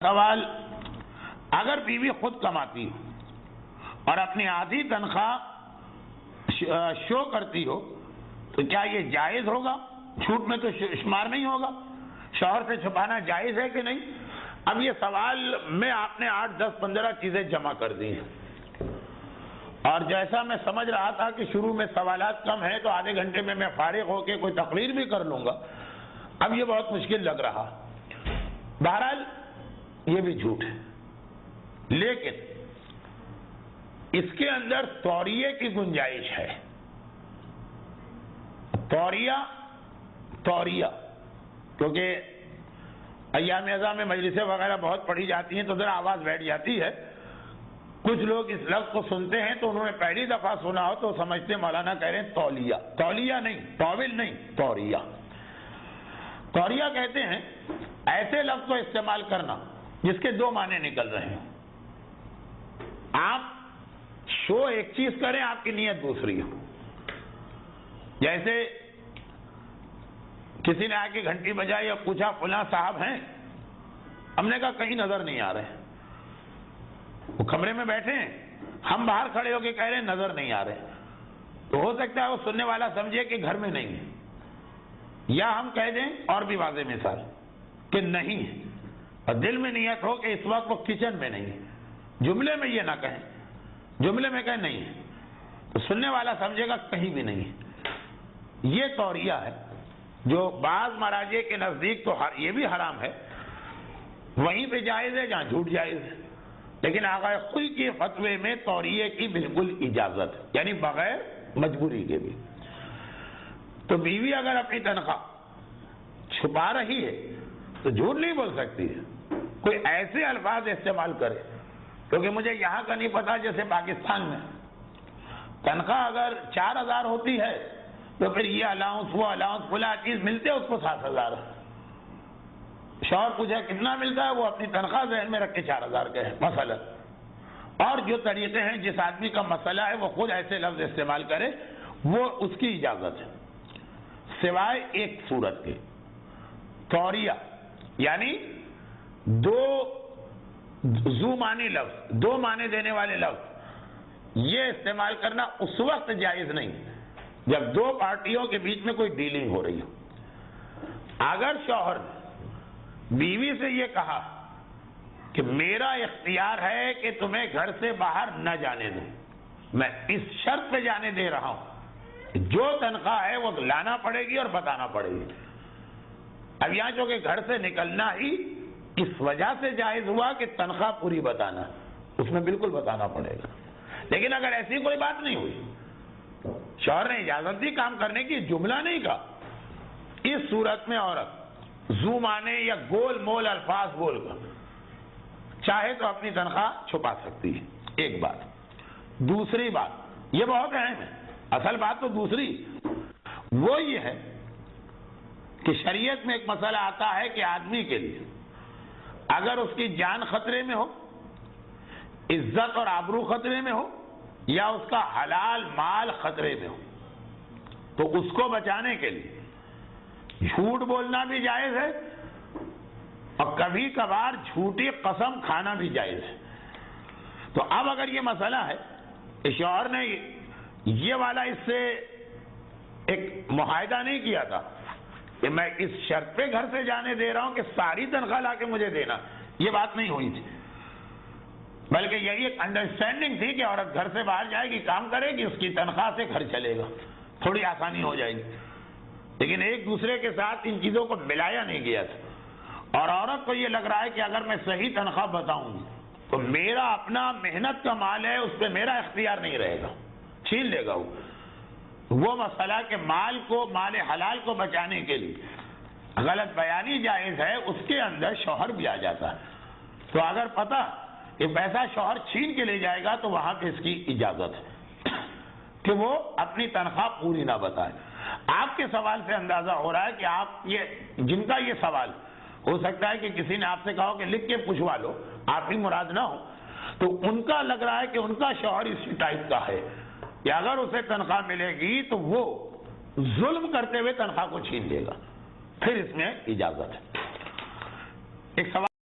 سوال، اگر بیوی خود کماتی ہو اور اپنی آدھی تنخواہ شو کرتی ہو تو کیا یہ جائز ہوگا؟ جھوٹ میں تو شمار نہیں ہوگا، شوہر سے چھپانا جائز ہے کہ نہیں؟ اب یہ سوال میں آپ نے 8 10 15 چیزیں جمع کر دی ہیں، اور جیسا میں سمجھ رہا تھا کہ شروع میں سوالات کم ہیں تو آدھے گھنٹے میں فارغ ہو کے کوئی تقریر بھی کر لوں گا، اب یہ بہت مشکل لگ رہا۔ بہرحال یہ بھی جھوٹ ہے، لیکن اس کے اندر توریے کی گنجائش ہے۔ توریہ کیونکہ ایام ازاں میں مجلسیں وغیرہ بہت پڑھی جاتی ہیں تو ذرا آواز بیٹھ جاتی ہے، کچھ لوگ اس لفظ کو سنتے ہیں تو انہوں نے پہلی دفعہ سنا ہو تو سمجھتے مولانا کہہ رہے ہیں تولیہ۔ تولیہ نہیں، طاول نہیں، توریہ۔ توریہ کہتے ہیں ایسے لفظ کو استعمال کرنا جس کے 2 معنی نکل رہے ہیں۔ آپ شو ایک چیز کریں، آپ کی نیت دوسری ہو۔ جیسے کسی نے آ کے گھنٹی بجائی یا پوچھا فلاں صاحب ہیں، ہم نے کہا کہیں نظر نہیں آ رہے، وہ کمرے میں بیٹھے ہیں، ہم باہر کھڑے ہو کے کہہ رہے ہیں نظر نہیں آ رہے، تو ہو سکتا ہے وہ سننے والا سمجھے کہ گھر میں نہیں ہے، یا ہم کہہ دیں اور بھی واضح مثال کہ نہیں ہے، اور دل میں نیت ہو کہ اس وقت وہ کچن میں نہیں ہے، جملے میں یہ نہ کہیں، جملے میں کہیں نہیں ہے تو سننے والا سمجھے گا کہیں بھی نہیں ہے۔ یہ توریہ ہے جو بعض مراجع کے نزدیک تو یہ بھی حرام ہے، وہیں پہ جائز ہے جہاں جھوٹ جائز ہے، لیکن آقا خود کے فتوے میں توریہ کی بالکل اجازت ہے، یعنی بغیر مجبوری کے بھی۔ تو بیوی اگر اپنی تنخواہ چھپا رہی ہے تو جھوٹ نہیں بول سکتی ہے، کوئی ایسے الفاظ استعمال کرے، کیونکہ مجھے یہاں کا نہیں پتا، جیسے پاکستان میں تنخواہ اگر 4000 ہوتی ہے تو پھر یہ الاؤنس وہ الاؤنس فلاں چیز ملتے اس کو 7000 ہے، شوہر پوچھا کتنا ملتا ہے، وہ اپنی تنخواہ ذہن میں رکھ کے 4000 کہے مثلا، اور جو طریقے ہیں جس آدمی کا مسئلہ ہے وہ خود ایسے لفظ استعمال کرے، وہ اس کی اجازت ہے، سوائے ایک صورت کے۔ توریہ یعنی 2 ذو معنی لفظ، 2 معنی دینے والے لفظ، یہ استعمال کرنا اس وقت جائز نہیں جب 2 پارٹیوں کے بیچ میں کوئی ڈیلنگ ہو رہی ہو۔ اگر شوہر نے بیوی سے یہ کہا کہ میرا اختیار ہے کہ تمہیں گھر سے باہر نہ جانے دوں، میں اس شرط پہ جانے دے رہا ہوں، جو تنخواہ ہے وہ لانا پڑے گی اور بتانا پڑے گی۔ اب یہاں چونکہ گھر سے نکلنا ہی اس وجہ سے جائز ہوا کہ تنخواہ پوری بتانا، اس میں بالکل بتانا پڑے گا، لیکن اگر ایسی کوئی بات نہیں ہوئی، شوہر نے اجازت دی کام کرنے کی، جملہ نہیں کہا، اس صورت میں عورت ذو معنی یا گول مول الفاظ بول کر چاہے تو اپنی تنخواہ چھپا سکتی ہے، ایک بات۔ دوسری بات یہ بہت اہم ہے، اصل بات تو دوسری وہ یہ ہے کہ شریعت میں ایک مسئلہ آتا ہے کہ آدمی کے لیے اگر اس کی جان خطرے میں ہو، عزت اور آبرو خطرے میں ہو، یا اس کا حلال مال خطرے میں ہو، تو اس کو بچانے کے لیے جھوٹ بولنا بھی جائز ہے، اور کبھی کبھار جھوٹی قسم کھانا بھی جائز ہے۔ تو اب اگر یہ مسئلہ ہے کہ شوہر نے یہ والا اس سے ایک معاہدہ نہیں کیا تھا کہ میں اس شرط پہ گھر سے جانے دے رہا ہوں کہ ساری تنخواہ لا کے مجھے دینا، یہ بات نہیں ہوئی تھی، بلکہ یہی ایک انڈرسٹینڈنگ تھی کہ عورت گھر سے باہر جائے گی، کام کرے گی، اس کی تنخواہ سے گھر چلے گا، تھوڑی آسانی ہو جائے گی، لیکن ایک دوسرے کے ساتھ ان چیزوں کو ملایا نہیں گیا تھا، اور عورت کو یہ لگ رہا ہے کہ اگر میں صحیح تنخواہ بتاؤں گی تو میرا اپنا محنت کا مال ہے، اس پہ میرا اختیار نہیں رہے گا، چھین لے گا وہ مسئلہ کہ مال حلال کو بچانے کے لیے غلط بیانی جائز ہے، اس کے اندر شوہر بھی آ جاتا ہے۔ تو اگر پتہ کہ پیسہ شوہر چھین کے لے جائے گا تو وہاں پہ اس کی اجازت ہے کہ وہ اپنی تنخواہ پوری نہ بتائے۔ آپ کے سوال سے اندازہ ہو رہا ہے کہ آپ جن کا یہ سوال ہو سکتا ہے کہ کسی نے آپ سے کہا کہ لکھ کے پوچھوا لو، آپ ہی مراد نہ ہو، تو ان کا لگ رہا ہے کہ ان کا شوہر اسی ٹائپ کا ہے کہ اگر اسے تنخواہ ملے گی تو وہ ظلم کرتے ہوئے تنخواہ کو چھین لے گا، پھر اس میں اجازت ہے۔ ایک سوال